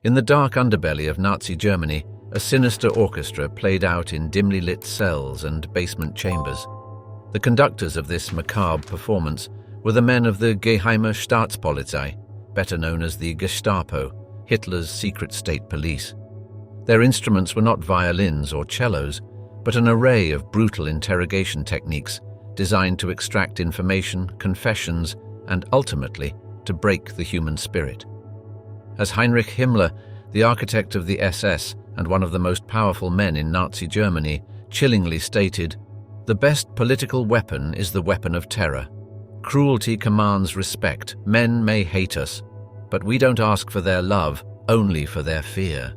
In the dark underbelly of Nazi Germany, a sinister orchestra played out in dimly lit cells and basement chambers. The conductors of this macabre performance were the men of the Geheime Staatspolizei, better known as the Gestapo, Hitler's secret state police. Their instruments were not violins or cellos, but an array of brutal interrogation techniques designed to extract information, confessions, and ultimately to break the human spirit. As Heinrich Himmler, the architect of the SS and one of the most powerful men in Nazi Germany, chillingly stated, "The best political weapon is the weapon of terror. Cruelty commands respect. Men may hate us, but we don't ask for their love, only for their fear."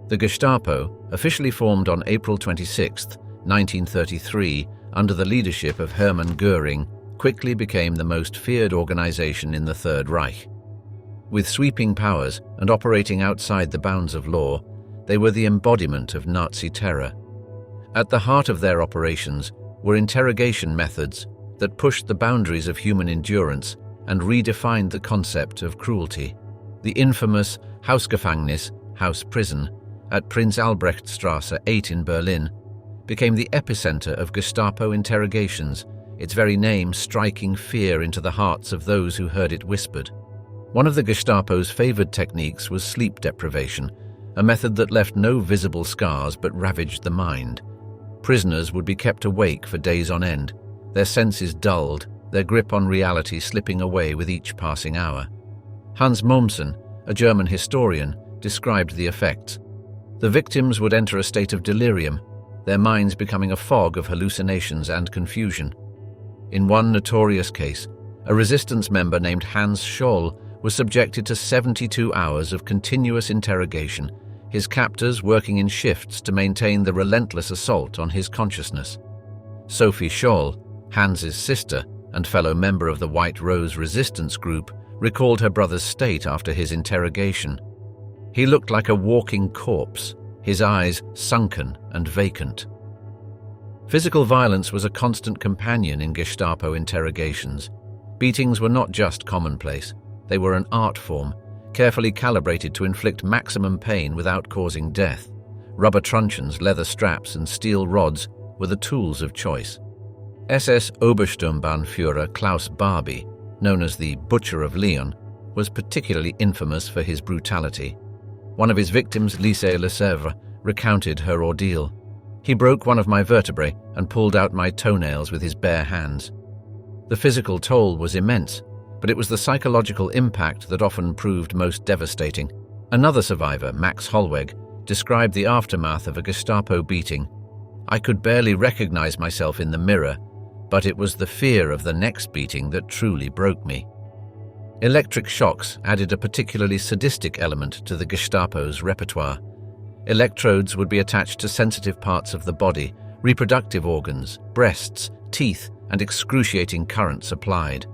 The Gestapo, officially formed on April 26, 1933, under the leadership of Hermann Göring, quickly became the most feared organization in the Third Reich. With sweeping powers and operating outside the bounds of law, they were the embodiment of Nazi terror. At the heart of their operations were interrogation methods that pushed the boundaries of human endurance and redefined the concept of cruelty. The infamous Hausgefängnis, house prison, at Prinz-Albrecht-Straße 8 in Berlin, became the epicenter of Gestapo interrogations, its very name striking fear into the hearts of those who heard it whispered. One of the Gestapo's favored techniques was sleep deprivation, a method that left no visible scars but ravaged the mind. Prisoners would be kept awake for days on end, their senses dulled, their grip on reality slipping away with each passing hour. Hans Mommsen, a German historian, described the effects. The victims would enter a state of delirium, their minds becoming a fog of hallucinations and confusion. In one notorious case, a resistance member named Hans Scholl was subjected to 72 hours of continuous interrogation, his captors working in shifts to maintain the relentless assault on his consciousness. Sophie Scholl, Hans's sister and fellow member of the White Rose resistance group, recalled her brother's state after his interrogation. He looked like a walking corpse, his eyes sunken and vacant. Physical violence was a constant companion in Gestapo interrogations. Beatings were not just commonplace, they were an art form, carefully calibrated to inflict maximum pain without causing death. Rubber truncheons, leather straps, and steel rods were the tools of choice. SS Obersturmbannführer Klaus Barbie, known as the Butcher of Lyon, was particularly infamous for his brutality. One of his victims, Lise Lesèvre, recounted her ordeal. "He broke one of my vertebrae and pulled out my toenails with his bare hands." The physical toll was immense, but it was the psychological impact that often proved most devastating. Another survivor, Max Hollweg, described the aftermath of a Gestapo beating. "I could barely recognize myself in the mirror, but it was the fear of the next beating that truly broke me." Electric shocks added a particularly sadistic element to the Gestapo's repertoire. Electrodes would be attached to sensitive parts of the body, reproductive organs, breasts, teeth, and excruciating currents applied.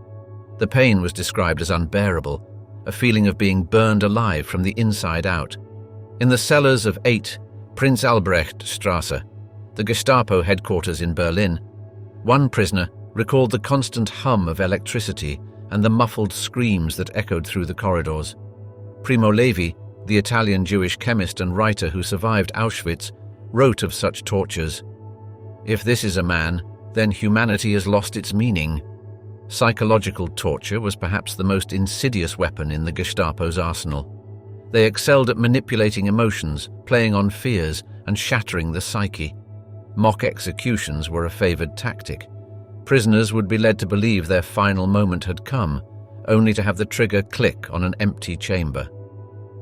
The pain was described as unbearable, a feeling of being burned alive from the inside out. In the cellars of 8 Prinz-Albrecht-Straße, the Gestapo headquarters in Berlin, one prisoner recalled the constant hum of electricity and the muffled screams that echoed through the corridors. Primo Levi, the Italian Jewish chemist and writer who survived Auschwitz, wrote of such tortures, "If this is a man, then humanity has lost its meaning." Psychological torture was perhaps the most insidious weapon in the Gestapo's arsenal. They excelled at manipulating emotions, playing on fears, and shattering the psyche. Mock executions were a favored tactic. Prisoners would be led to believe their final moment had come, only to have the trigger click on an empty chamber.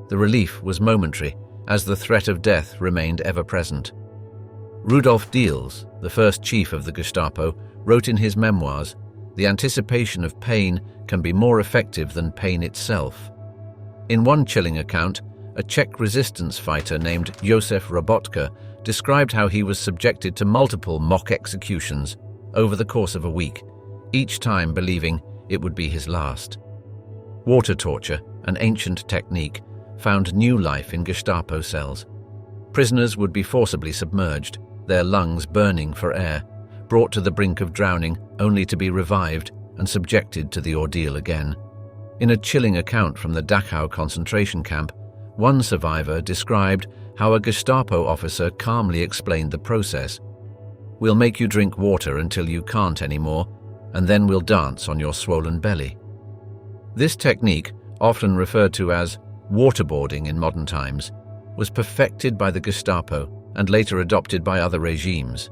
The relief was momentary, as the threat of death remained ever present. Rudolf Diels, the first chief of the Gestapo, wrote in his memoirs, "The anticipation of pain can be more effective than pain itself." In one chilling account, a Czech resistance fighter named Josef Robotka described how he was subjected to multiple mock executions over the course of a week, each time believing it would be his last. Water torture, an ancient technique, found new life in Gestapo cells. Prisoners would be forcibly submerged, their lungs burning for air, brought to the brink of drowning only to be revived and subjected to the ordeal again. In a chilling account from the Dachau concentration camp, One survivor described how a Gestapo officer calmly explained the process. "We'll make you drink water until you can't anymore, and then we'll dance on your swollen belly." This technique, often referred to as waterboarding in modern times, was perfected by the Gestapo and later adopted by other regimes.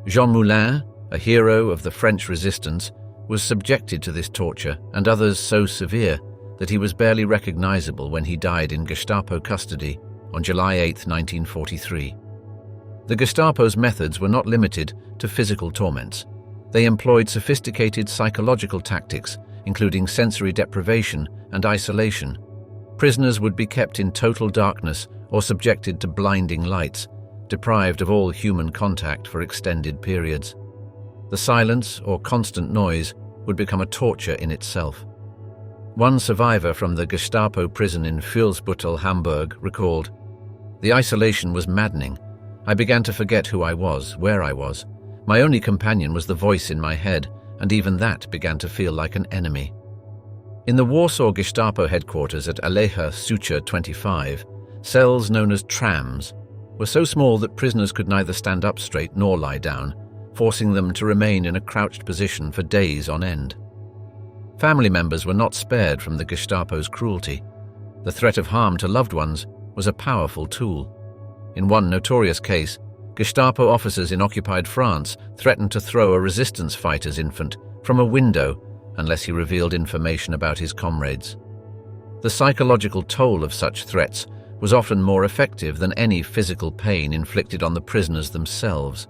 Jean Moulin, a hero of the French resistance, was subjected to this torture and others so severe that he was barely recognizable when he died in Gestapo custody on July 8, 1943. The Gestapo's methods were not limited to physical torments. They employed sophisticated psychological tactics, including sensory deprivation and isolation. Prisoners would be kept in total darkness or subjected to blinding lights, deprived of all human contact for extended periods. The silence or constant noise would become a torture in itself. One survivor from the Gestapo prison in Fuhlsbüttel, Hamburg, recalled, "The isolation was maddening. I began to forget who I was, where I was. My only companion was the voice in my head, and even that began to feel like an enemy." In the Warsaw Gestapo headquarters at Aleja Sucha 25, cells known as trams were so small that prisoners could neither stand up straight nor lie down, forcing them to remain in a crouched position for days on end. Family members were not spared from the Gestapo's cruelty. The threat of harm to loved ones was a powerful tool. In one notorious case, Gestapo officers in occupied France threatened to throw a resistance fighter's infant from a window unless he revealed information about his comrades. The psychological toll of such threats was often more effective than any physical pain inflicted on the prisoners themselves.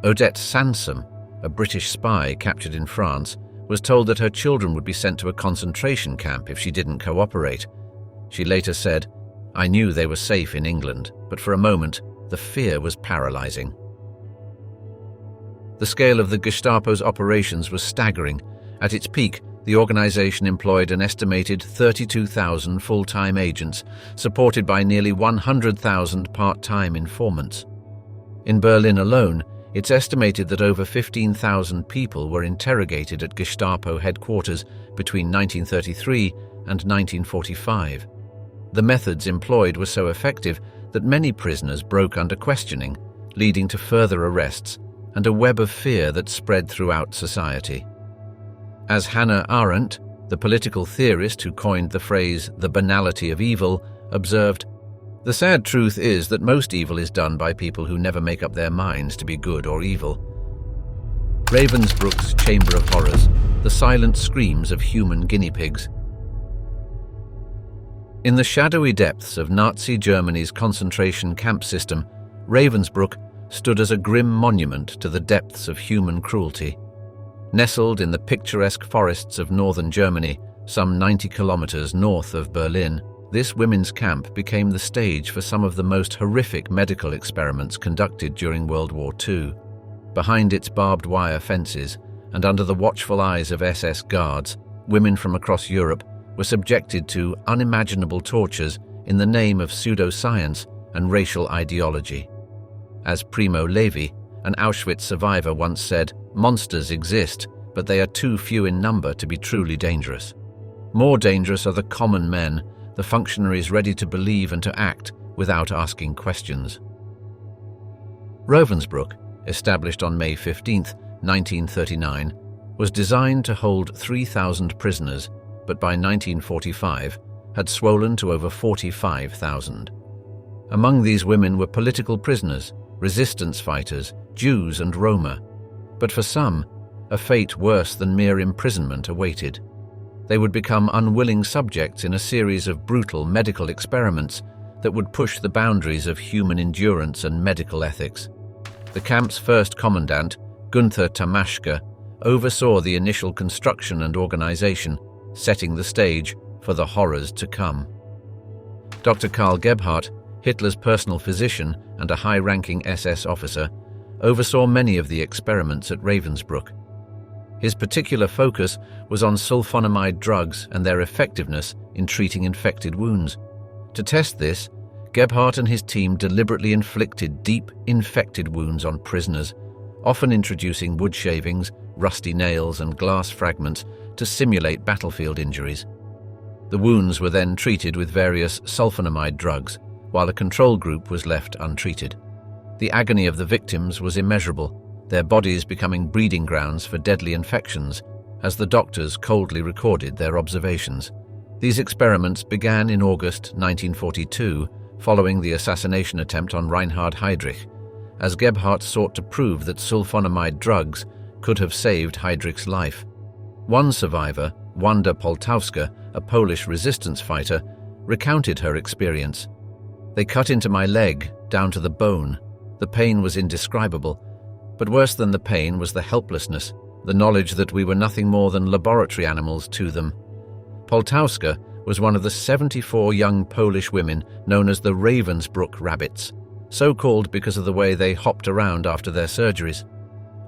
Odette Sansom, a British spy captured in France, was told that her children would be sent to a concentration camp if she didn't cooperate. She later said, "I knew they were safe in England, but for a moment, the fear was paralyzing." The scale of the Gestapo's operations was staggering. At its peak, the organization employed an estimated 32,000 full-time agents, supported by nearly 100,000 part-time informants. In Berlin alone, it's estimated that over 15,000 people were interrogated at Gestapo headquarters between 1933 and 1945. The methods employed were so effective that many prisoners broke under questioning, leading to further arrests and a web of fear that spread throughout society. As Hannah Arendt, the political theorist who coined the phrase "the banality of evil," observed, "The sad truth is that most evil is done by people who never make up their minds to be good or evil." Ravensbrück's Chamber of Horrors, the silent screams of human guinea pigs. In the shadowy depths of Nazi Germany's concentration camp system, Ravensbrück stood as a grim monument to the depths of human cruelty. Nestled in the picturesque forests of northern Germany, some 90 kilometers north of Berlin, this women's camp became the stage for some of the most horrific medical experiments conducted during World War II. Behind its barbed wire fences, and under the watchful eyes of SS guards, women from across Europe were subjected to unimaginable tortures in the name of pseudoscience and racial ideology. As Primo Levi, an Auschwitz survivor, once said, "Monsters exist, but they are too few in number to be truly dangerous. More dangerous are the common men, the functionaries ready to believe and to act without asking questions." Ravensbrück, established on May 15, 1939, was designed to hold 3,000 prisoners, but by 1945 had swollen to over 45,000. Among these women were political prisoners, resistance fighters, Jews and Roma. But for some, a fate worse than mere imprisonment awaited. They would become unwilling subjects in a series of brutal medical experiments that would push the boundaries of human endurance and medical ethics. The camp's first commandant, Günther Tamaschke, oversaw the initial construction and organization, setting the stage for the horrors to come. Dr. Karl Gebhardt, Hitler's personal physician and a high-ranking SS officer, oversaw many of the experiments at Ravensbrück. His particular focus was on sulfonamide drugs and their effectiveness in treating infected wounds. To test this, Gebhardt and his team deliberately inflicted deep, infected wounds on prisoners, often introducing wood shavings, rusty nails, and glass fragments to simulate battlefield injuries. The wounds were then treated with various sulfonamide drugs, while a control group was left untreated. The agony of the victims was immeasurable, their bodies becoming breeding grounds for deadly infections, as the doctors coldly recorded their observations. These experiments began in August 1942, following the assassination attempt on Reinhard Heydrich, as Gebhardt sought to prove that sulfonamide drugs could have saved Heydrich's life. One survivor, Wanda Poltawska, a Polish resistance fighter, recounted her experience. "They cut into my leg, down to the bone. The pain was indescribable. But worse than the pain was the helplessness, the knowledge that we were nothing more than laboratory animals to them." Poltawska was one of the 74 young Polish women known as the Ravensbrück rabbits, so called because of the way they hopped around after their surgeries.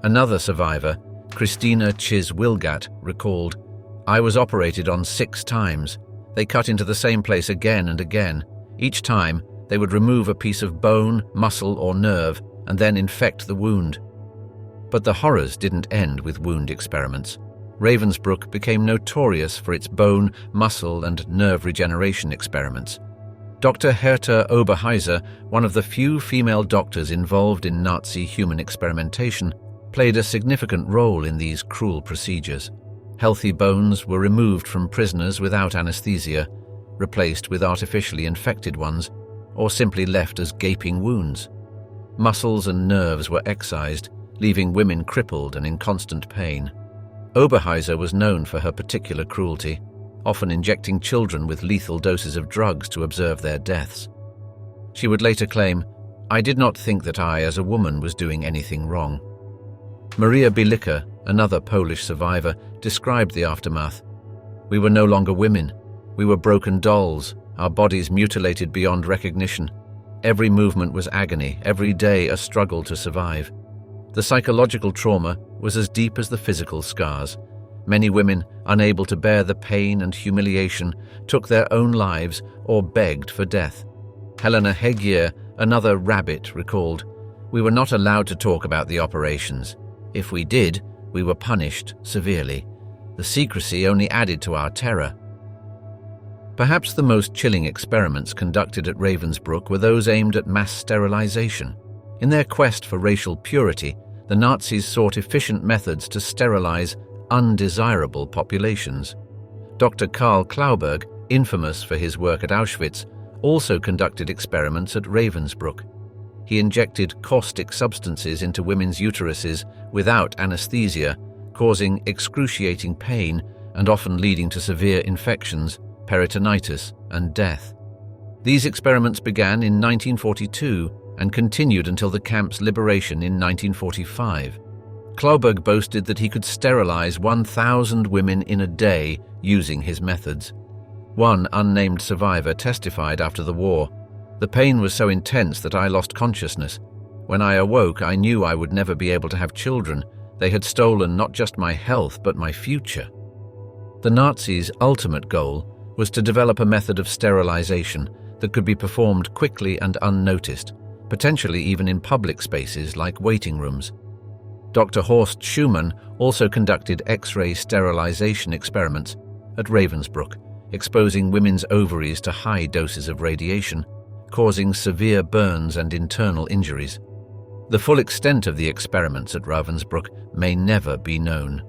Another survivor, Christina Chis-Wilgat, recalled, "I was operated on 6 times. They cut into the same place again and again. Each time, they would remove a piece of bone, muscle, or nerve, and then infect the wound." But the horrors didn't end with wound experiments. Ravensbrück became notorious for its bone, muscle, and nerve regeneration experiments. Dr. Herta Oberheiser, one of the few female doctors involved in Nazi human experimentation, played a significant role in these cruel procedures. Healthy bones were removed from prisoners without anesthesia, replaced with artificially infected ones, or simply left as gaping wounds. Muscles and nerves were excised, leaving women crippled and in constant pain. Oberheiser was known for her particular cruelty, often injecting children with lethal doses of drugs to observe their deaths. She would later claim, "I did not think that I, as a woman, was doing anything wrong." Maria Bielica, another Polish survivor, described the aftermath. "We were no longer women. We were broken dolls, our bodies mutilated beyond recognition. Every movement was agony, every day a struggle to survive." The psychological trauma was as deep as the physical scars. Many women, unable to bear the pain and humiliation, took their own lives or begged for death. Helena Hegier, another rabbit, recalled, "We were not allowed to talk about the operations. If we did, we were punished severely. The secrecy only added to our terror." Perhaps the most chilling experiments conducted at Ravensbrück were those aimed at mass sterilization. In their quest for racial purity, the Nazis sought efficient methods to sterilize undesirable populations. Dr. Karl Klauberg, infamous for his work at Auschwitz, also conducted experiments at Ravensbrück. He injected caustic substances into women's uteruses without anesthesia, causing excruciating pain and often leading to severe infections, peritonitis, and death. These experiments began in 1942 and continued until the camp's liberation in 1945. Klauberg boasted that he could sterilize 1,000 women in a day using his methods. One unnamed survivor testified after the war, "The pain was so intense that I lost consciousness. When I awoke, I knew I would never be able to have children. They had stolen not just my health, but my future." The Nazis' ultimate goal was to develop a method of sterilization that could be performed quickly and unnoticed, potentially even in public spaces like waiting rooms. Dr. Horst Schumann also conducted X-ray sterilization experiments at Ravensbrück, exposing women's ovaries to high doses of radiation, causing severe burns and internal injuries. The full extent of the experiments at Ravensbrück may never be known.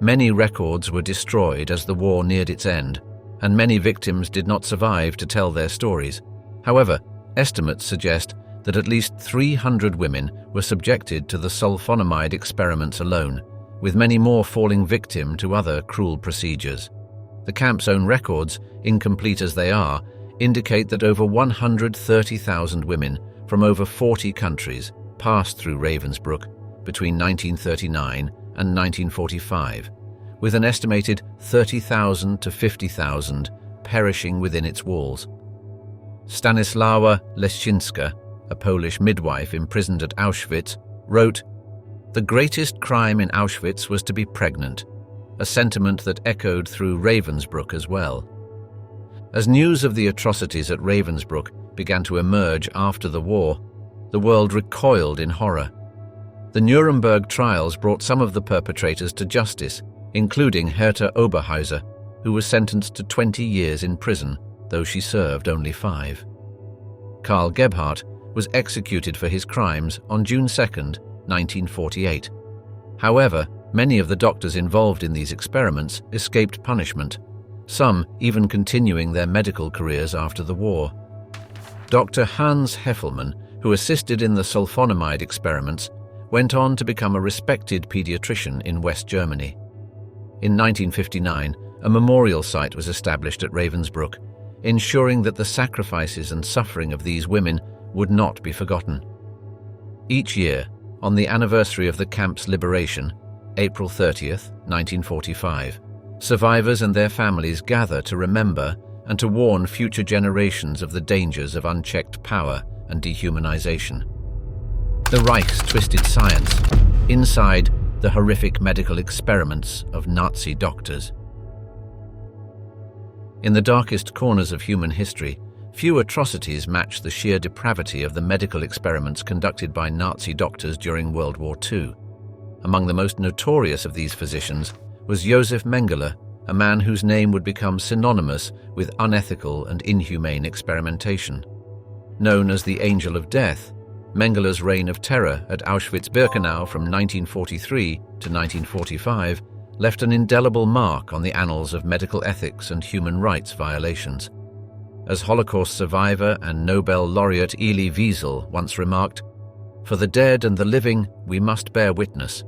Many records were destroyed as the war neared its end, and many victims did not survive to tell their stories. However, estimates suggest that at least 300 women were subjected to the sulfonamide experiments alone, with many more falling victim to other cruel procedures. The camp's own records, incomplete as they are, indicate that over 130,000 women from over 40 countries passed through Ravensbrück between 1939 and 1945, with an estimated 30,000 to 50,000 perishing within its walls. Stanisława Leszczyńska, a Polish midwife imprisoned at Auschwitz, wrote, "The greatest crime in Auschwitz was to be pregnant, a sentiment that echoed through Ravensbrück as well." As news of the atrocities at Ravensbrück began to emerge after the war, the world recoiled in horror. The Nuremberg trials brought some of the perpetrators to justice, including Herta Oberheiser, who was sentenced to 20 years in prison, though she served only 5. Karl Gebhardt was executed for his crimes on June 2, 1948. However, many of the doctors involved in these experiments escaped punishment, some even continuing their medical careers after the war. Dr. Hans Heffelmann, who assisted in the sulfonamide experiments, went on to become a respected pediatrician in West Germany. In 1959, a memorial site was established at Ravensbrück, ensuring that the sacrifices and suffering of these women would not be forgotten. Each year, on the anniversary of the camp's liberation, April 30th, 1945, survivors and their families gather to remember and to warn future generations of the dangers of unchecked power and dehumanization. The Reich's twisted science, inside the horrific medical experiments of Nazi doctors. In the darkest corners of human history, few atrocities match the sheer depravity of the medical experiments conducted by Nazi doctors during World War II. Among the most notorious of these physicians was Josef Mengele, a man whose name would become synonymous with unethical and inhumane experimentation. Known as the Angel of Death, Mengele's reign of terror at Auschwitz-Birkenau from 1943 to 1945 left an indelible mark on the annals of medical ethics and human rights violations. As Holocaust survivor and Nobel laureate Elie Wiesel once remarked, "For the dead and the living, we must bear witness."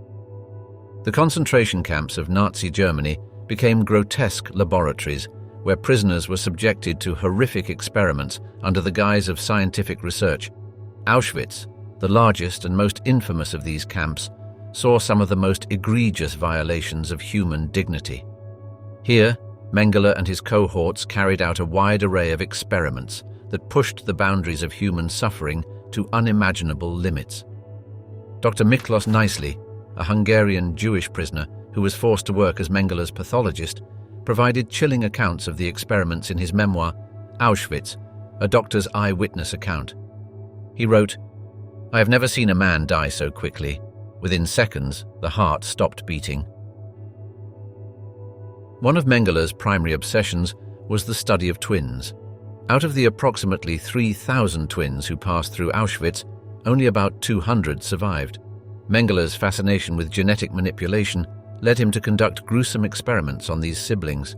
The concentration camps of Nazi Germany became grotesque laboratories where prisoners were subjected to horrific experiments under the guise of scientific research. Auschwitz, the largest and most infamous of these camps, saw some of the most egregious violations of human dignity. Here, Mengele and his cohorts carried out a wide array of experiments that pushed the boundaries of human suffering to unimaginable limits. Dr. Miklos Nicely, a Hungarian Jewish prisoner who was forced to work as Mengele's pathologist, provided chilling accounts of the experiments in his memoir, Auschwitz, a doctor's eyewitness account. He wrote, "I have never seen a man die so quickly. Within seconds, the heart stopped beating." One of Mengele's primary obsessions was the study of twins. Out of the approximately 3,000 twins who passed through Auschwitz, only about 200 survived. Mengele's fascination with genetic manipulation led him to conduct gruesome experiments on these siblings.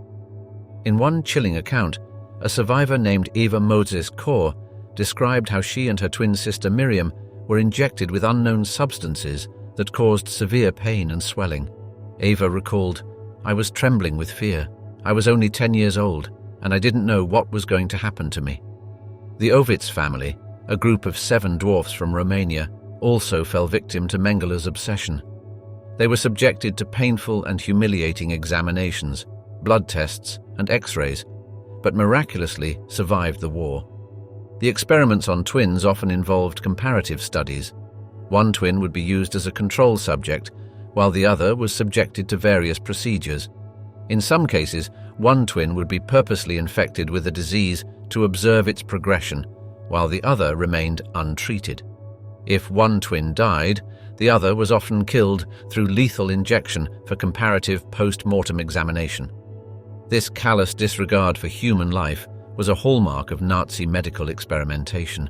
In one chilling account, a survivor named Eva Moses Kor described how she and her twin sister Miriam were injected with unknown substances that caused severe pain and swelling. Eva recalled, "I was trembling with fear. I was only 10 years old, and I didn't know what was going to happen to me." The Ovitz family, a group of 7 dwarfs from Romania, also fell victim to Mengele's obsession. They were subjected to painful and humiliating examinations, blood tests, and X-rays, but miraculously survived the war. The experiments on twins often involved comparative studies. One twin would be used as a control subject, while the other was subjected to various procedures. In some cases, one twin would be purposely infected with a disease to observe its progression, while the other remained untreated. If one twin died, the other was often killed through lethal injection for comparative post-mortem examination. This callous disregard for human life was a hallmark of Nazi medical experimentation.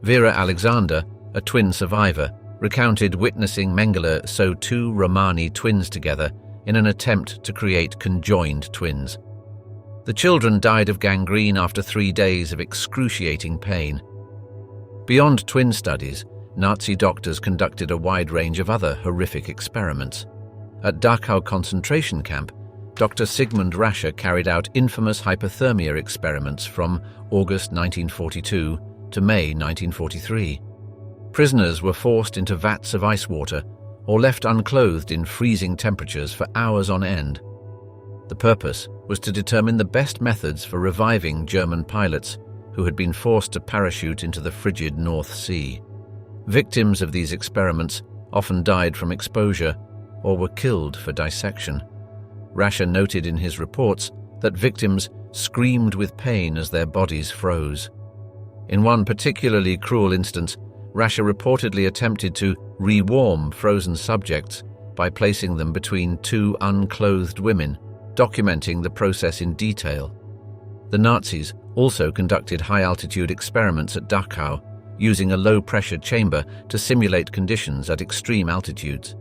Vera Alexander, a twin survivor, recounted witnessing Mengele sew 2 Romani twins together in an attempt to create conjoined twins. The children died of gangrene after 3 days of excruciating pain. Beyond twin studies, Nazi doctors conducted a wide range of other horrific experiments. At Dachau concentration camp, Dr. Sigmund Rasche carried out infamous hypothermia experiments from August 1942 to May 1943. Prisoners were forced into vats of ice water or left unclothed in freezing temperatures for hours on end. The purpose was to determine the best methods for reviving German pilots who had been forced to parachute into the frigid North Sea. Victims of these experiments often died from exposure or were killed for dissection. Rasche noted in his reports that victims screamed with pain as their bodies froze. In one particularly cruel instance, Rasche reportedly attempted to rewarm frozen subjects by placing them between 2 unclothed women, documenting the process in detail. The Nazis also conducted high-altitude experiments at Dachau, using a low-pressure chamber to simulate conditions at extreme altitudes.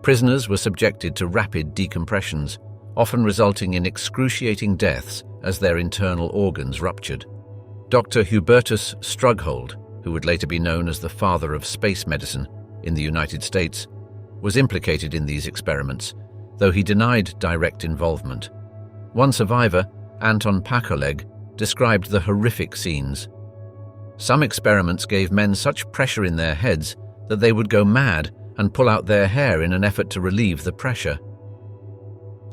Prisoners were subjected to rapid decompressions, often resulting in excruciating deaths as their internal organs ruptured. Dr. Hubertus Strughold, who would later be known as the father of space medicine in the United States, was implicated in these experiments, though he denied direct involvement. One survivor, Anton Pakoleg, described the horrific scenes. Some experiments gave men such pressure in their heads that they would go mad and pull out their hair in an effort to relieve the pressure.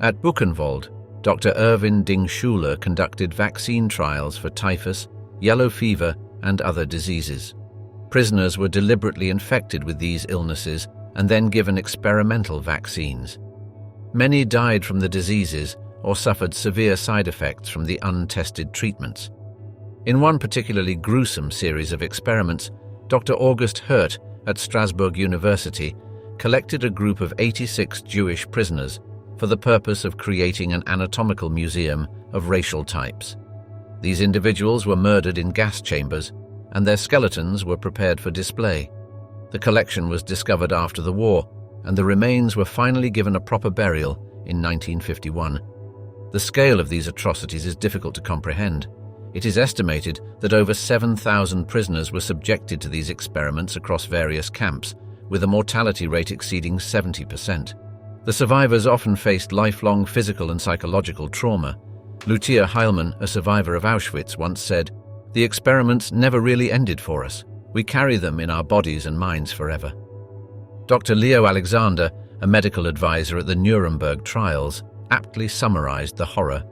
At Buchenwald, Dr. Erwin Ding-Schuler conducted vaccine trials for typhus, yellow fever, and other diseases. Prisoners were deliberately infected with these illnesses and then given experimental vaccines. Many died from the diseases or suffered severe side effects from the untested treatments. In one particularly gruesome series of experiments, Dr. August Hirt at Strasbourg University collected a group of 86 Jewish prisoners for the purpose of creating an anatomical museum of racial types. These individuals were murdered in gas chambers, and their skeletons were prepared for display. The collection was discovered after the war, and the remains were finally given a proper burial in 1951. The scale of these atrocities is difficult to comprehend. It is estimated that over 7,000 prisoners were subjected to these experiments across various camps, with a mortality rate exceeding 70%. The survivors often faced lifelong physical and psychological trauma. Lucia Heilmann, a survivor of Auschwitz, once said, "The experiments never really ended for us. We carry them in our bodies and minds forever." Dr. Leo Alexander, a medical advisor at the Nuremberg trials, aptly summarized the horror.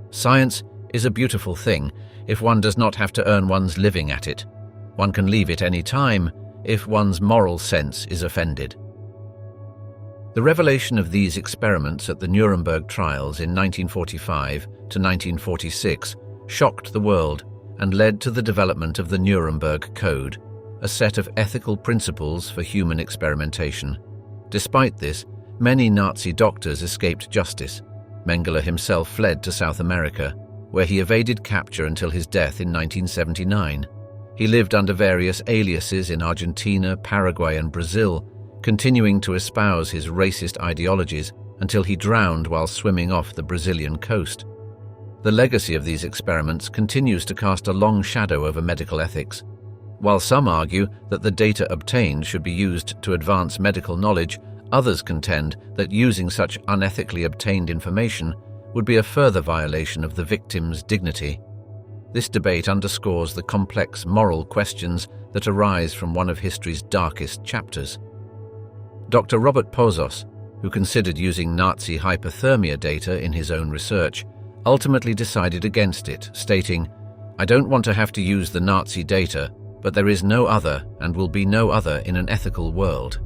"Science is a beautiful thing if one does not have to earn one's living at it. One can leave it any time if one's moral sense is offended." The revelation of these experiments at the Nuremberg trials in 1945 to 1946 shocked the world and led to the development of the Nuremberg Code, a set of ethical principles for human experimentation. Despite this, many Nazi doctors escaped justice. Mengele himself fled to South America, where he evaded capture until his death in 1979. He lived under various aliases in Argentina, Paraguay, and Brazil, continuing to espouse his racist ideologies until he drowned while swimming off the Brazilian coast. The legacy of these experiments continues to cast a long shadow over medical ethics. While some argue that the data obtained should be used to advance medical knowledge, others contend that using such unethically obtained information would be a further violation of the victim's dignity. This debate underscores the complex moral questions that arise from one of history's darkest chapters. Dr. Robert Pozos, who considered using Nazi hypothermia data in his own research, ultimately decided against it, stating, "I don't want to have to use the Nazi data, but there is no other and will be no other in an ethical world."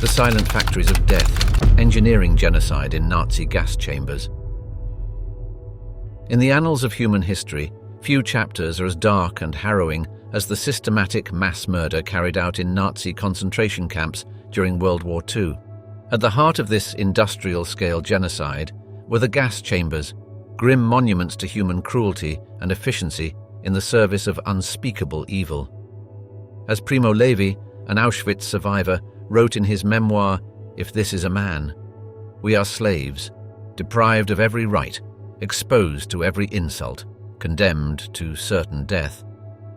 The silent factories of death, engineering genocide in Nazi gas chambers. In the annals of human history, few chapters are as dark and harrowing as the systematic mass murder carried out in Nazi concentration camps during World War II. At the heart of this industrial-scale genocide were the gas chambers, grim monuments to human cruelty and efficiency in the service of unspeakable evil. As Primo Levi, an Auschwitz survivor, wrote in his memoir, "If this is a man, we are slaves, deprived of every right, exposed to every insult, condemned to certain death.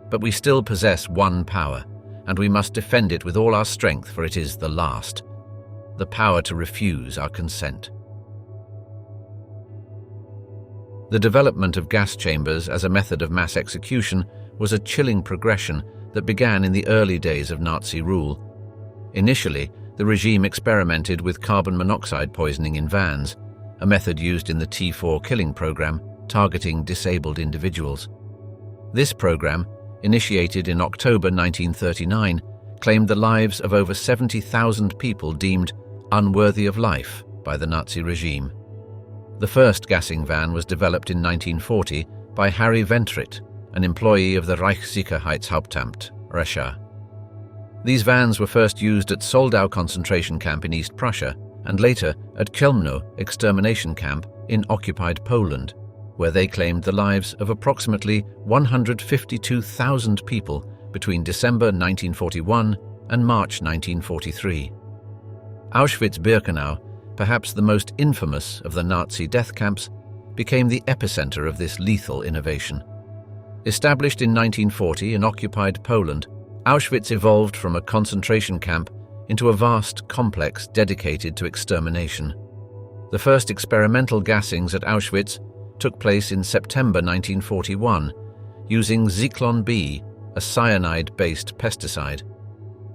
But we still possess one power, and we must defend it with all our strength, for it is the last, the power to refuse our consent." The development of gas chambers as a method of mass execution was a chilling progression that began in the early days of Nazi rule. Initially, the regime experimented with carbon monoxide poisoning in vans, a method used in the T4 killing program targeting disabled individuals. This program, initiated in October 1939, claimed the lives of over 70,000 people deemed unworthy of life by the Nazi regime. The first gassing van was developed in 1940 by Harry Ventrit, an employee of the Reichssicherheitshauptamt, Russia. These vans were first used at Soldau concentration camp in East Prussia and later at Chełmno extermination camp in occupied Poland, where they claimed the lives of approximately 152,000 people between December 1941 and March 1943. Auschwitz-Birkenau, perhaps the most infamous of the Nazi death camps, became the epicenter of this lethal innovation. Established in 1940 in occupied Poland, Auschwitz evolved from a concentration camp into a vast complex dedicated to extermination. The first experimental gassings at Auschwitz took place in September 1941, using Zyklon B, a cyanide-based pesticide.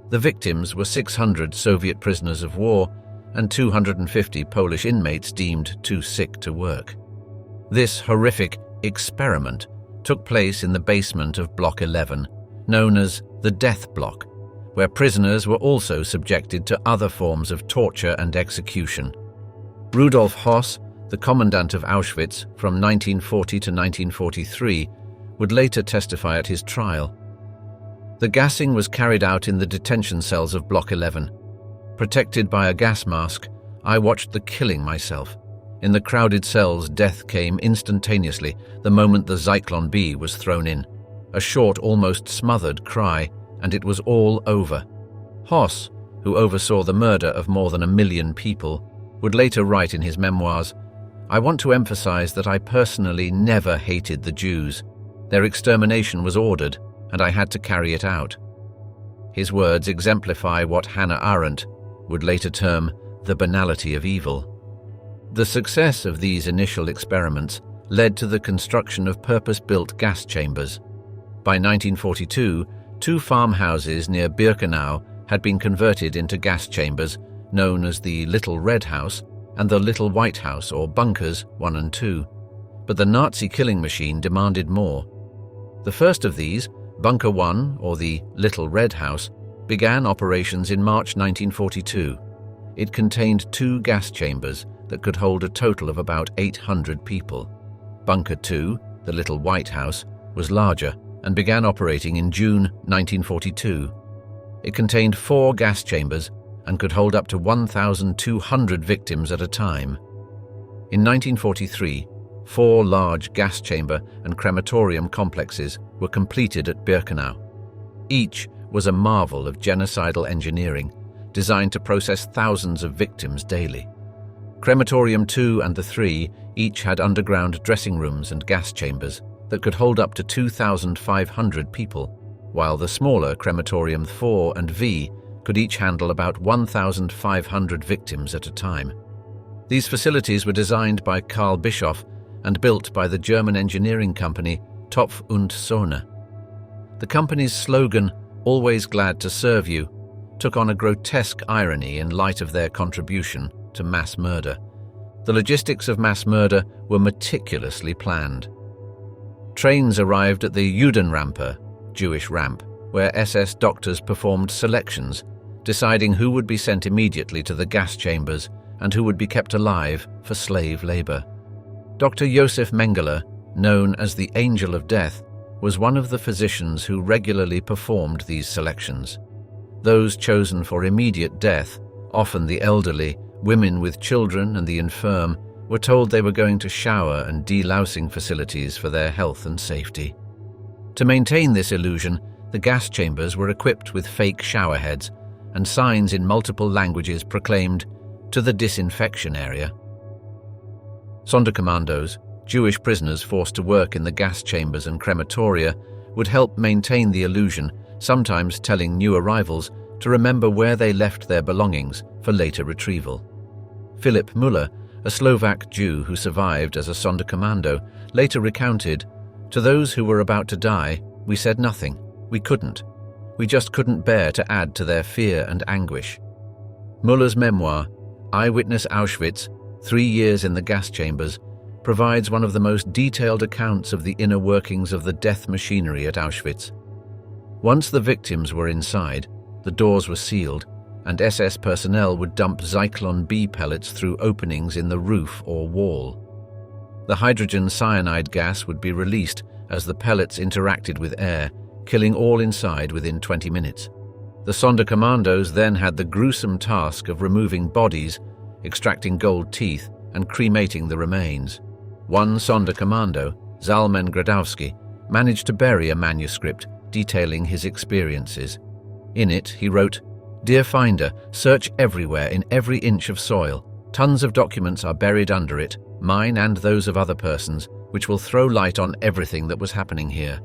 The victims were 600 Soviet prisoners of war and 250 Polish inmates deemed too sick to work. This horrific experiment took place in the basement of Block 11, known as the Death Block, where prisoners were also subjected to other forms of torture and execution. Rudolf Höss, the commandant of Auschwitz from 1940 to 1943, would later testify at his trial. The gassing was carried out in the detention cells of Block 11. Protected by a gas mask, I watched the killing myself. In the crowded cells, death came instantaneously the moment the Zyklon B was thrown in. A short, almost smothered cry, and it was all over. Höss, who oversaw the murder of more than 1 million people, would later write in his memoirs, "I want to emphasize that I personally never hated the Jews. Their extermination was ordered, and I had to carry it out." His words exemplify what Hannah Arendt would later term the banality of evil. The success of these initial experiments led to the construction of purpose-built gas chambers. By 1942, 2 farmhouses near Birkenau had been converted into gas chambers, known as the Little Red House and the Little White House, or Bunkers 1 and 2. But the Nazi killing machine demanded more. The first of these, Bunker 1, or the Little Red House, began operations in March 1942. It contained 2 gas chambers that could hold a total of about 800 people. Bunker 2, the Little White House, was larger and began operating in June 1942. It contained 4 gas chambers and could hold up to 1,200 victims at a time. In 1943, 4 large gas chamber and crematorium complexes were completed at Birkenau. Each was a marvel of genocidal engineering, designed to process thousands of victims daily. Crematorium 2 and the 3 each had underground dressing rooms and gas chambers that could hold up to 2,500 people, while the smaller Crematorium 4 and V could each handle about 1,500 victims at a time. These facilities were designed by Karl Bischoff and built by the German engineering company Topf und Sohne. The company's slogan, "Always glad to serve you," took on a grotesque irony in light of their contribution to mass murder. The logistics of mass murder were meticulously planned. Trains arrived at the Judenrampe, Jewish ramp, where SS doctors performed selections, deciding who would be sent immediately to the gas chambers and who would be kept alive for slave labor. Dr. Josef Mengele, known as the Angel of Death, was one of the physicians who regularly performed these selections. Those chosen for immediate death, often the elderly, women with children and the infirm, were told they were going to shower and delousing facilities for their health and safety. To maintain this illusion, the gas chambers were equipped with fake shower heads, and signs in multiple languages proclaimed, "To the disinfection area." Sonderkommandos, Jewish prisoners forced to work in the gas chambers and crematoria, would help maintain the illusion, sometimes telling new arrivals to remember where they left their belongings for later retrieval. Philip Müller, a Slovak Jew who survived as a Sonderkommando, later recounted, "To those who were about to die, we said nothing. We couldn't. We just couldn't bear to add to their fear and anguish." Müller's memoir, Eyewitness Auschwitz, 3 years in the gas chambers, provides one of the most detailed accounts of the inner workings of the death machinery at Auschwitz. Once the victims were inside, the doors were sealed, and SS personnel would dump Zyklon B pellets through openings in the roof or wall. The hydrogen cyanide gas would be released as the pellets interacted with air, killing all inside within 20 minutes. The Sonderkommandos then had the gruesome task of removing bodies, extracting gold teeth and cremating the remains. One Sonderkommando, Zalman Gradowski, managed to bury a manuscript detailing his experiences. In it, he wrote, "Dear finder, search everywhere in every inch of soil. Tons of documents are buried under it, mine and those of other persons, which will throw light on everything that was happening here.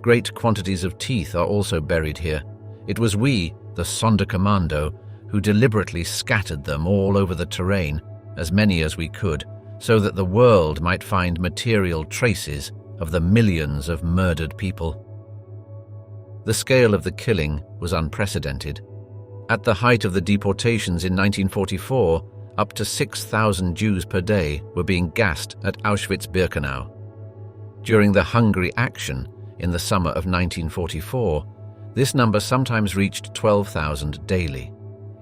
Great quantities of teeth are also buried here. It was we, the Sonderkommando, who deliberately scattered them all over the terrain, as many as we could, so that the world might find material traces of the millions of murdered people." The scale of the killing was unprecedented. At the height of the deportations in 1944, up to 6,000 Jews per day were being gassed at Auschwitz-Birkenau. During the Hungary Action in the summer of 1944, this number sometimes reached 12,000 daily.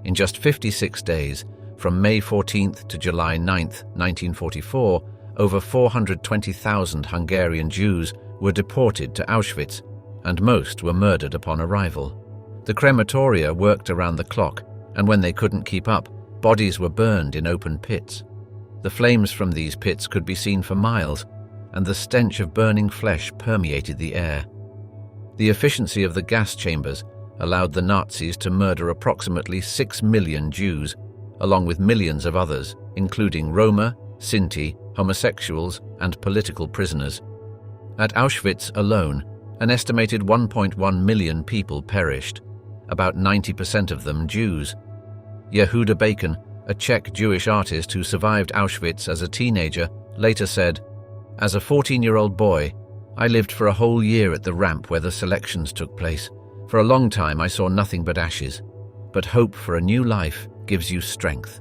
In just 56 days, from May 14th to July 9th, 1944, over 420,000 Hungarian Jews were deported to Auschwitz, and most were murdered upon arrival. The crematoria worked around the clock, and when they couldn't keep up, bodies were burned in open pits. The flames from these pits could be seen for miles, and the stench of burning flesh permeated the air. The efficiency of the gas chambers allowed the Nazis to murder approximately 6 million Jews, along with millions of others, including Roma, Sinti, homosexuals, and political prisoners. At Auschwitz alone, an estimated 1.1 million people perished, about 90% of them Jews. Yehuda Bacon, a Czech Jewish artist who survived Auschwitz as a teenager, later said, "As a 14-year-old boy, I lived for a whole year at the ramp where the selections took place. For a long time I saw nothing but ashes. But hope for a new life gives you strength."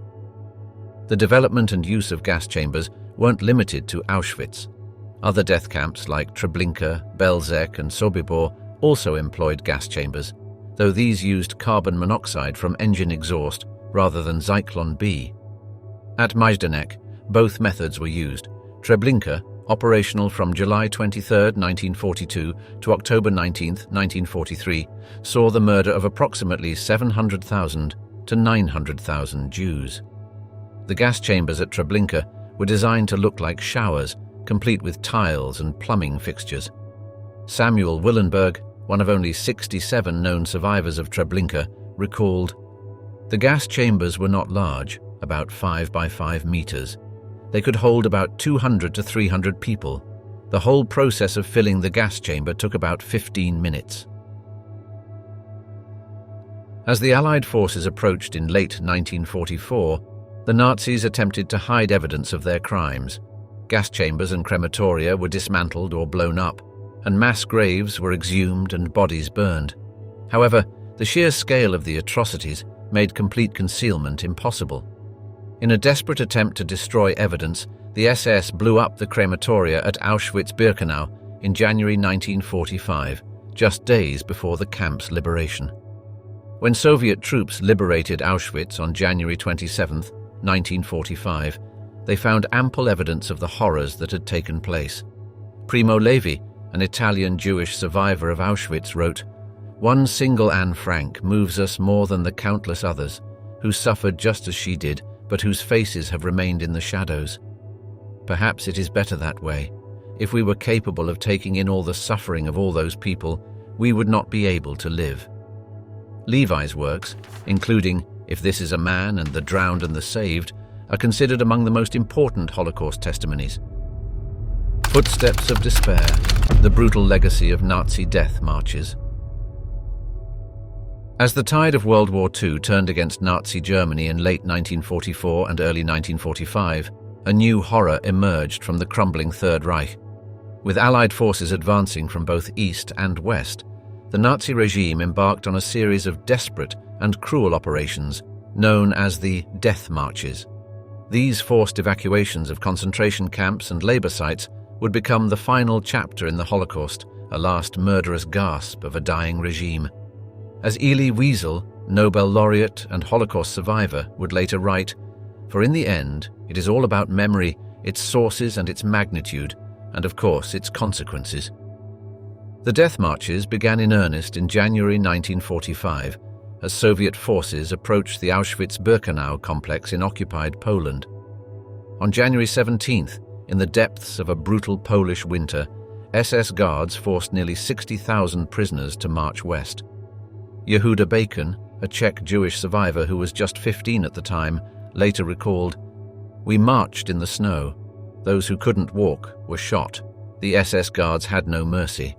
The development and use of gas chambers weren't limited to Auschwitz. Other death camps like Treblinka, Belzec, and Sobibor also employed gas chambers, though these used carbon monoxide from engine exhaust rather than Zyklon B. At Majdanek, both methods were used. Treblinka, operational from July 23, 1942 to October 19, 1943, saw the murder of approximately 700,000 to 900,000 Jews. The gas chambers at Treblinka were designed to look like showers, complete with tiles and plumbing fixtures. Samuel Willenberg, one of only 67 known survivors of Treblinka, recalled, "The gas chambers were not large, about 5 by 5 meters. They could hold about 200 to 300 people. The whole process of filling the gas chamber took about 15 minutes. As the Allied forces approached in late 1944, the Nazis attempted to hide evidence of their crimes. Gas chambers and crematoria were dismantled or blown up, and mass graves were exhumed and bodies burned. However, the sheer scale of the atrocities made complete concealment impossible. In a desperate attempt to destroy evidence, the SS blew up the crematoria at Auschwitz-Birkenau in January 1945, just days before the camp's liberation. When Soviet troops liberated Auschwitz on January 27, 1945, they found ample evidence of the horrors that had taken place. Primo Levi, an Italian Jewish survivor of Auschwitz, wrote, "One single Anne Frank moves us more than the countless others, who suffered just as she did, but whose faces have remained in the shadows. Perhaps it is better that way. If we were capable of taking in all the suffering of all those people, we would not be able to live." Levi's works, including If This Is a Man and The Drowned and the Saved, are considered among the most important Holocaust testimonies. Footsteps of Despair, the brutal legacy of Nazi death marches. As the tide of World War II turned against Nazi Germany in late 1944 and early 1945, a new horror emerged from the crumbling Third Reich. With Allied forces advancing from both east and west, the Nazi regime embarked on a series of desperate and cruel operations known as the Death Marches. These forced evacuations of concentration camps and labor sites would become the final chapter in the Holocaust, a last murderous gasp of a dying regime. As Elie Wiesel, Nobel laureate and Holocaust survivor, would later write, "For in the end, it is all about memory, its sources and its magnitude, and of course its consequences." The death marches began in earnest in January 1945, as Soviet forces approached the Auschwitz-Birkenau complex in occupied Poland. On January 17th, in the depths of a brutal Polish winter, SS guards forced nearly 60,000 prisoners to march west. Yehuda Bacon, a Czech Jewish survivor who was just 15 at the time, later recalled, "We marched in the snow. Those who couldn't walk were shot. The SS guards had no mercy."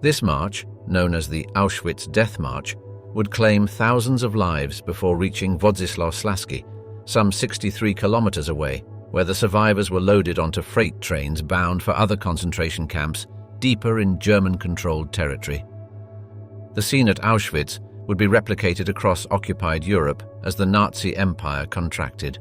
This march, known as the Auschwitz Death March, would claim thousands of lives before reaching Wodzisław-Śląski, some 63 kilometers away, where the survivors were loaded onto freight trains bound for other concentration camps deeper in German-controlled territory. The scene at Auschwitz would be replicated across occupied Europe as the Nazi Empire contracted.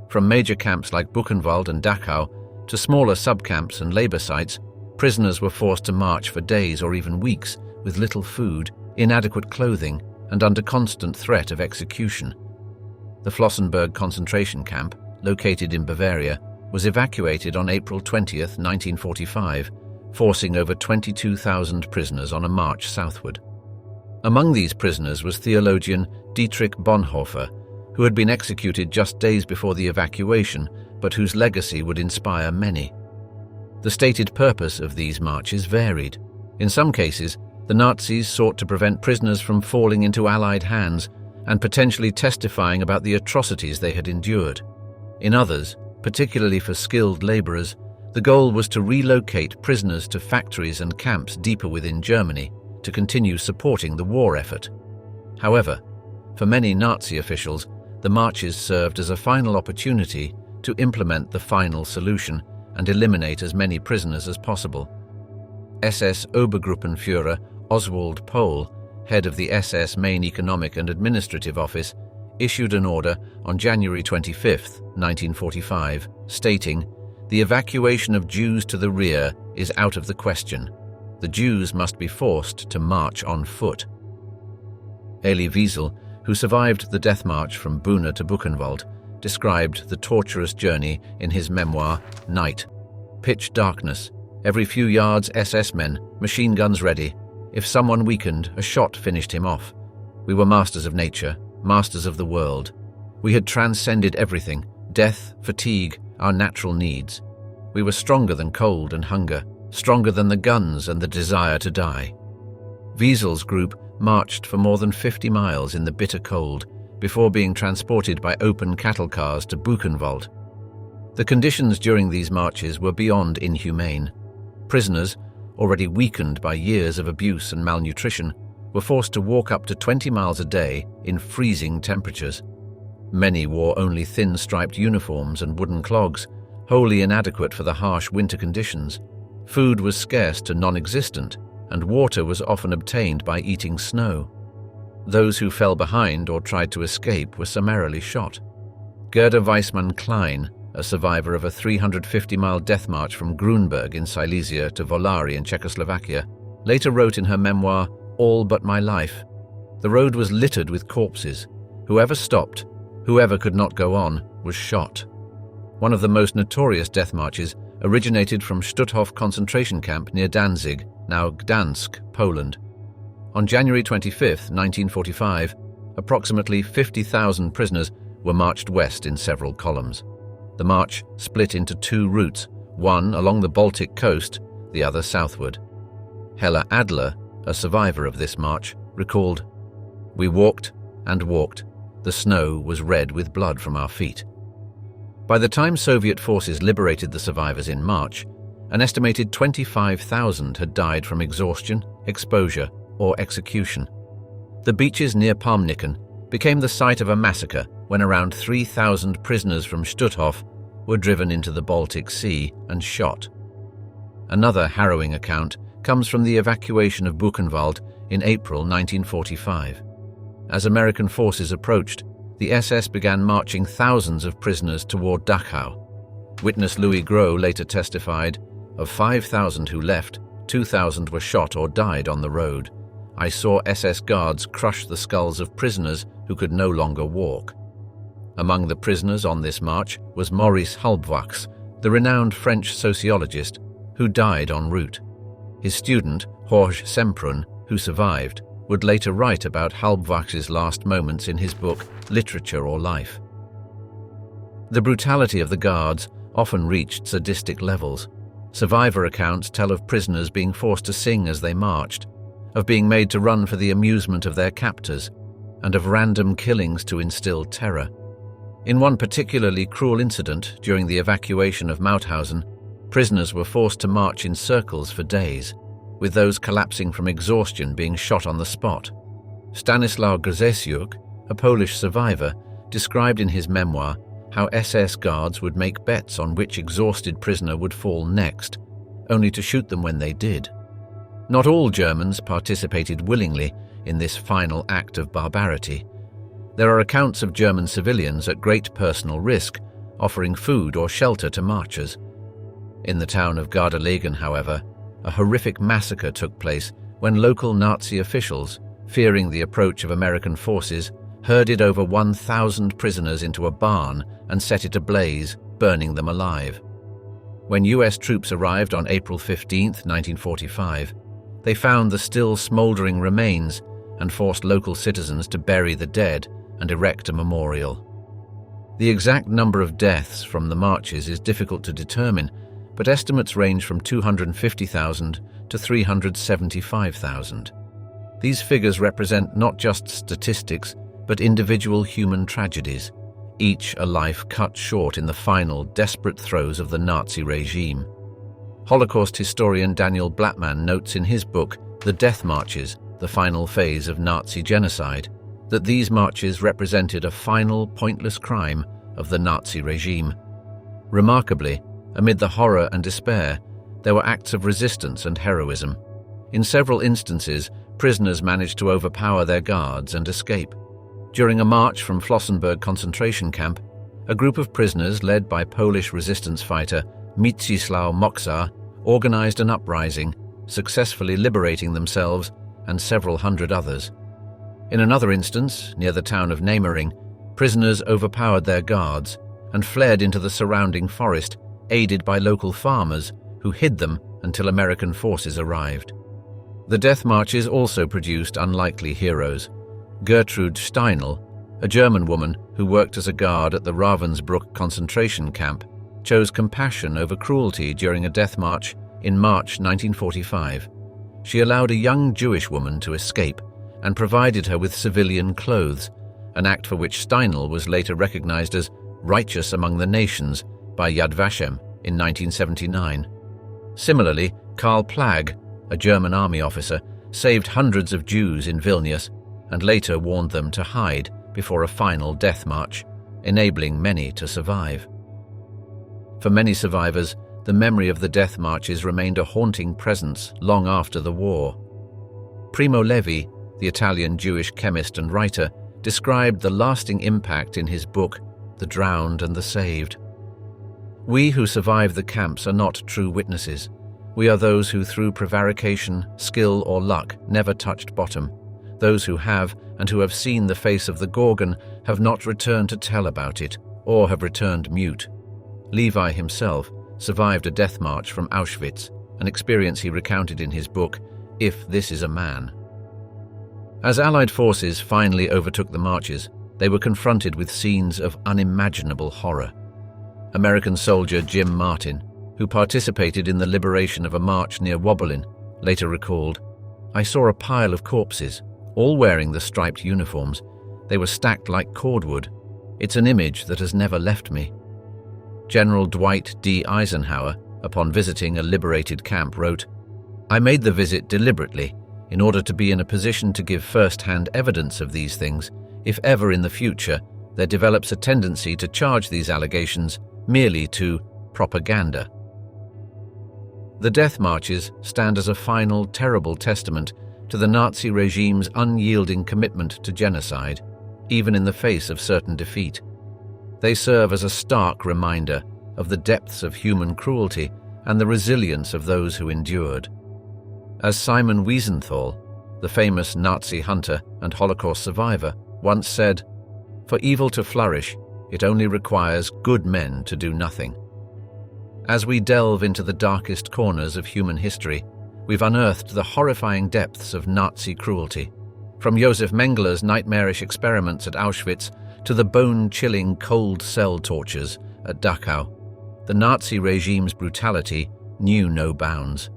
From major camps like Buchenwald and Dachau to smaller subcamps and labor sites, prisoners were forced to march for days or even weeks with little food, inadequate clothing, and under constant threat of execution. The Flossenbürg concentration camp, located in Bavaria, was evacuated on April 20, 1945, forcing over 22,000 prisoners on a march southward. Among these prisoners was theologian Dietrich Bonhoeffer, who had been executed just days before the evacuation, but whose legacy would inspire many. The stated purpose of these marches varied. In some cases, the Nazis sought to prevent prisoners from falling into Allied hands and potentially testifying about the atrocities they had endured. In others, particularly for skilled laborers, the goal was to relocate prisoners to factories and camps deeper within Germany to continue supporting the war effort. However, for many Nazi officials, the marches served as a final opportunity to implement the final solution and eliminate as many prisoners as possible. SS Obergruppenführer Oswald Pohl, head of the SS Main Economic and Administrative Office, issued an order on January 25, 1945, stating, "The evacuation of Jews to the rear is out of the question. The Jews must be forced to march on foot." Elie Wiesel, who survived the death march from Buna to Buchenwald, described the torturous journey in his memoir, Night. "Pitch darkness. Every few yards SS men, machine guns ready. If someone weakened, a shot finished him off. We were masters of nature, masters of the world. We had transcended everything, death, fatigue, our natural needs. We were stronger than cold and hunger, stronger than the guns and the desire to die." Wiesel's group marched for more than 50 miles in the bitter cold before being transported by open cattle cars to Buchenwald. The conditions during these marches were beyond inhumane. Prisoners, already weakened by years of abuse and malnutrition, were forced to walk up to 20 miles a day in freezing temperatures. Many wore only thin striped uniforms and wooden clogs, wholly inadequate for the harsh winter conditions. Food was scarce to non-existent, and water was often obtained by eating snow. Those who fell behind or tried to escape were summarily shot. Gerda Weissmann-Klein, a survivor of a 350-mile death march from Grünberg in Silesia to Volari in Czechoslovakia, later wrote in her memoir, All But My Life, "The road was littered with corpses. Whoever stopped, whoever could not go on, was shot." One of the most notorious death marches originated from Stutthof concentration camp near Danzig, now Gdansk, Poland. On January 25, 1945, approximately 50,000 prisoners were marched west in several columns. The march split into two routes, one along the Baltic coast, the other southward. Hella Adler, a survivor of this march, recalled, "We walked and walked. The snow was red with blood from our feet." By the time Soviet forces liberated the survivors in March, an estimated 25,000 had died from exhaustion, exposure, or execution. The beaches near Palmnicken became the site of a massacre when around 3,000 prisoners from Stutthof were driven into the Baltic Sea and shot. Another harrowing account comes from the evacuation of Buchenwald in April 1945. As American forces approached, the SS began marching thousands of prisoners toward Dachau. Witness Louis Gros later testified, "Of 5,000 who left, 2,000 were shot or died on the road. I saw SS guards crush the skulls of prisoners who could no longer walk." Among the prisoners on this march was Maurice Halbwachs, the renowned French sociologist, who died en route. His student, Georges Semprun, who survived, would later write about Halbwachs's last moments in his book Literature or Life. The brutality of the guards often reached sadistic levels. Survivor accounts tell of prisoners being forced to sing as they marched, of being made to run for the amusement of their captors, and of random killings to instill terror. In one particularly cruel incident during the evacuation of Mauthausen, prisoners were forced to march in circles for days, with those collapsing from exhaustion being shot on the spot. Stanislaw Grzesiuk, a Polish survivor, described in his memoir how SS guards would make bets on which exhausted prisoner would fall next, only to shoot them when they did. Not all Germans participated willingly in this final act of barbarity. There are accounts of German civilians at great personal risk, offering food or shelter to marchers. In the town of Gardelegen, however, a horrific massacre took place when local Nazi officials, fearing the approach of American forces, herded over 1,000 prisoners into a barn and set it ablaze, burning them alive. When US troops arrived on April 15, 1945, they found the still smouldering remains and forced local citizens to bury the dead and erect a memorial. The exact number of deaths from the marches is difficult to determine, but estimates range from 250,000 to 375,000. These figures represent not just statistics, but individual human tragedies, each a life cut short in the final, desperate throes of the Nazi regime. Holocaust historian Daniel Blattman notes in his book, The Death Marches, the Final Phase of Nazi Genocide, that these marches represented a final, pointless crime of the Nazi regime. Remarkably, amid the horror and despair, there were acts of resistance and heroism. In several instances, prisoners managed to overpower their guards and escape. During a march from Flossenburg concentration camp, a group of prisoners led by Polish resistance fighter Mieczysław Moczar organized an uprising, successfully liberating themselves and several hundred others. In another instance, near the town of Neimering, prisoners overpowered their guards and fled into the surrounding forest, aided by local farmers who hid them until American forces arrived. The death marches also produced unlikely heroes. Gertrude Steinl, a German woman who worked as a guard at the Ravensbrück concentration camp, chose compassion over cruelty during a death march in March 1945. She allowed a young Jewish woman to escape and provided her with civilian clothes, an act for which Steinl was later recognized as righteous among the nations by Yad Vashem in 1979. Similarly, Karl Plagg, a German army officer, saved hundreds of Jews in Vilnius and later warned them to hide before a final death march, enabling many to survive. For many survivors, the memory of the death marches remained a haunting presence long after the war. Primo Levi, the Italian Jewish chemist and writer, described the lasting impact in his book, The Drowned and the Saved. We who survive the camps are not true witnesses. We are those who through prevarication, skill or luck never touched bottom. Those who have and who have seen the face of the Gorgon have not returned to tell about it or have returned mute. Levi himself survived a death march from Auschwitz, an experience he recounted in his book, If This Is a Man. As Allied forces finally overtook the marches, they were confronted with scenes of unimaginable horror. American soldier Jim Martin, who participated in the liberation of a march near Wobbelin, later recalled, "I saw a pile of corpses, all wearing the striped uniforms. They were stacked like cordwood. It's an image that has never left me." General Dwight D. Eisenhower, upon visiting a liberated camp, wrote, "I made the visit deliberately in order to be in a position to give first-hand evidence of these things if ever in the future there develops a tendency to charge these allegations merely to propaganda." The death marches stand as a final, terrible testament to the Nazi regime's unyielding commitment to genocide, even in the face of certain defeat. They serve as a stark reminder of the depths of human cruelty and the resilience of those who endured. As Simon Wiesenthal, the famous Nazi hunter and Holocaust survivor, once said, "For evil to flourish, it only requires good men to do nothing." As we delve into the darkest corners of human history, we've unearthed the horrifying depths of Nazi cruelty, From Josef Mengeler's nightmarish experiments at Auschwitz to the bone-chilling cold cell tortures at Dachau, the Nazi regime's brutality knew no bounds.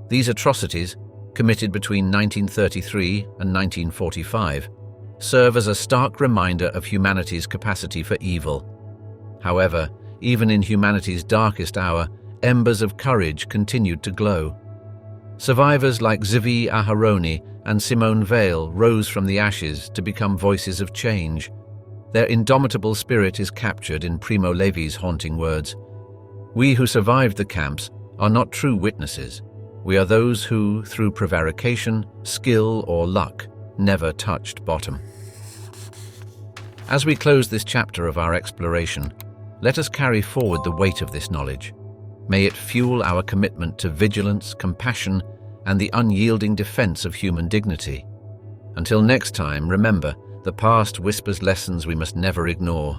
These atrocities, committed between 1933 and 1945, serve as a stark reminder of humanity's capacity for evil. However, even in humanity's darkest hour, embers of courage continued to glow. Survivors like Zvi Aharoni and Simone Weil rose from the ashes to become voices of change. Their indomitable spirit is captured in Primo Levi's haunting words. "We who survived the camps are not true witnesses. We are those who, through prevarication, skill, or luck, never touched bottom." As we close this chapter of our exploration, let us carry forward the weight of this knowledge. May it fuel our commitment to vigilance, compassion, and the unyielding defense of human dignity. Until next time, remember, the past whispers lessons we must never ignore.